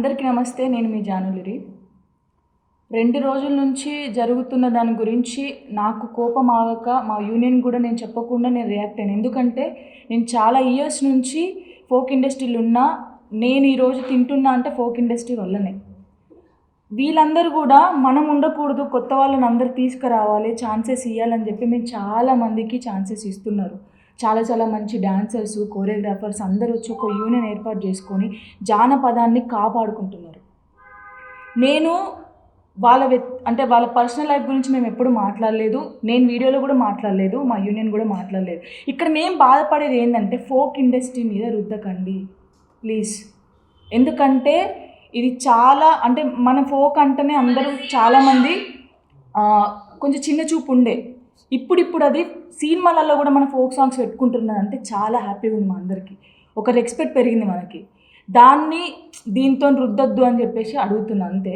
అందరికీ నమస్తే. నేను మీ జానులిరి. 2 రోజుల నుంచి జరుగుతున్న దాని గురించి నాకు కోపం ఆగక మా యూనియన్ కూడా నేను చెప్పకుండా నేను రియాక్ట్ అయ్యాను. ఎందుకంటే నేను చాలా ఇయర్స్ నుంచి ఫోక్ ఇండస్ట్రీలో ఉన్నా. నేను ఈరోజు తింటున్నా అంటే ఫోక్ ఇండస్ట్రీ వల్లనే. వీళ్ళందరూ కూడా మనం ఉండకూడదు, కొత్త వాళ్ళని అందరూ తీసుకురావాలి, ఛాన్సెస్ ఇవ్వాలని చెప్పి మేము చాలామందికి ఛాన్సెస్ ఇస్తున్నారు. చాలా మంచి డాన్సర్స్, కోరియోగ్రాఫర్స్ అందరూ వచ్చి ఒక యూనియన్ ఏర్పాటు చేసుకొని జానపదాన్ని కాపాడుకుంటున్నారు. నేను వాళ్ళ పర్సనల్ లైఫ్ గురించి మేము ఎప్పుడు మాట్లాడలేదు. నేను వీడియోలో కూడా మాట్లాడలేదు, మా యూనియన్ కూడా మాట్లాడలేదు. ఇక్కడ మేము బాధపడేది ఏంటంటే ఫోక్ ఇండస్ట్రీ మీద రుద్దకండి ప్లీజ్. ఎందుకంటే ఇది చాలా మన ఫోక్ అంటేనే అందరూ చాలామంది కొంచెం చిన్న చూపు ఉండే. ఇప్పుడు అది సినిమాలలో కూడా మన ఫోక్ సాంగ్స్ పెట్టుకుంటున్నారు అంటే చాలా హ్యాపీగా ఉంది. మా అందరికీ ఒక రెస్పెక్ట్ పెరిగింది మనకి. దీంతో రుద్దొద్దు అని చెప్పేసి అడుగుతున్నా అంతే.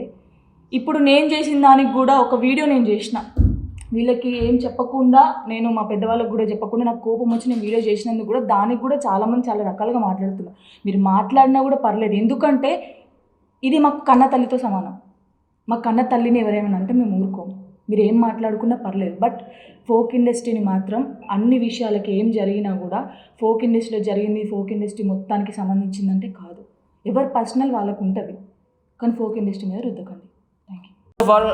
ఇప్పుడు నేను చేసిన దానికి కూడా ఒక వీడియో నేను చేసిన, వీళ్ళకి ఏం చెప్పకుండా, నేను మా పెద్దవాళ్ళకి కూడా చెప్పకుండా నాకు కోపం వచ్చి నేను వీడియో చేసినందుకు కూడా దానికి కూడా చాలామంది చాలా రకాలుగా మాట్లాడుతున్నారు. మీరు మాట్లాడినా కూడా పర్లేదు, ఎందుకంటే ఇది మాకు కన్న తల్లితో సమానం. మా కన్న తల్లిని ఎవరేమైనా అంటే మేము ఊరుకోము. మీరు ఏం మాట్లాడుకున్నా పర్లేదు. బట్ ఫోక్ ఇండస్ట్రీని మాత్రం అన్ని విషయాలకి ఏం జరిగినా కూడా ఫోక్ ఇండస్ట్రీలో జరిగింది ఫోక్ ఇండస్ట్రీ మొత్తానికి సంబంధించిందంటే కాదు. ఎవరి పర్సనల్ వాళ్ళకు ఉంటుంది, కానీ ఫోక్ ఇండస్ట్రీ మీద రుద్దకండి. Thank you. First of all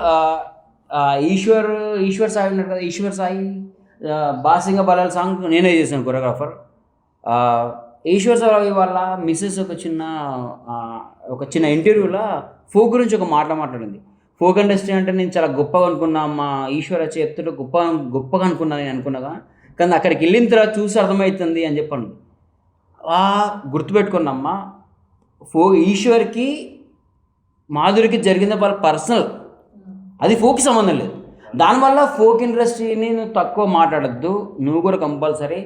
Eshwar Sai ఉన్నారు కదా, ఈశ్వర్ సాయి బాసింగ బలాల సాంగ్ నేనే చేశాను కొరియోగ్రాఫర్. ఈశ్వర్ సాయి వాళ్ళ మిస్సెస్ ఒక చిన్న ఇంటర్వ్యూలో ఫోక్ గురించి ఒక మాట్లాడింది. ఫోక్ ఇండస్ట్రీ అంటే నేను చాలా గొప్పగా అనుకున్నా, మా ఈశ్వర్ వచ్చి చెప్తుంటే గొప్పగా అనుకున్నా నేను అనుకున్నాగా, కానీ అక్కడికి వెళ్ళిన తర్వాత చూసి అర్థమవుతుంది అని చెప్పండి. గుర్తుపెట్టుకున్నమ్మా, ఈశ్వర్కి మాధురికి జరిగింది వాళ్ళ పర్సనల్, అది ఫోక్కి సంబంధం లేదు. దానివల్ల ఫోక్ ఇండస్ట్రీని నువ్వు తక్కువ మాట్లాడద్దు. నువ్వు కూడా కంపల్సరీ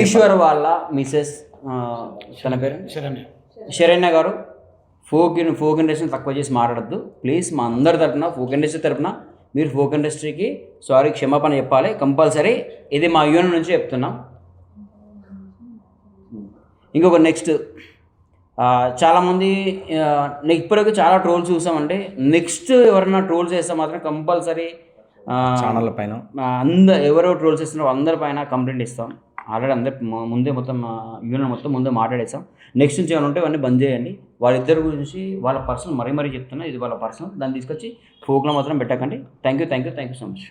ఈశ్వర్ వాళ్ళ మిసెస్ తన పేరు శరణ్య గారు ఫోక్ ఇండస్ట్రీని తక్కువ చేసి మాట్లాడద్దు ప్లీజ్. మా అందరి తరపున, ఫోక్ ఇండస్ట్రీ తరపున మీరు ఫోక్ ఇండస్ట్రీకి క్షమాపణ చెప్పాలి కంపల్సరీ. ఇది మా యూనియన్ నుంచి చెప్తున్నాం. ఇంకొక నెక్స్ట్, చాలామంది ఇప్పటివరకు చాలా ట్రోల్స్ చూసామంటే, నెక్స్ట్ ఎవరైనా ట్రోల్స్ చేస్తే మాత్రం కంపల్సరీ ఛానళ్ళ పైన ఎవరో ట్రోల్స్ చేస్తున్నారో అందరి పైన కంప్లైంట్ ఇస్తాం. ఆల్రెడీ ముందే మొత్తం యూనియన్ మొత్తం ముందే మాట్లాడేస్తాం. నెక్స్ట్ నుంచి ఏమైనా ఉంటే ఇవన్నీ బంద్ చేయండి. వాళ్ళిద్దరి గురించి వాళ్ళ పర్సనల్ మరీ చెప్తున్నా, ఇది వాళ్ళ పర్సనల్, దాన్ని తీసుకొచ్చి ఫోక్లో మాత్రం పెట్టకండి. Thank you so much.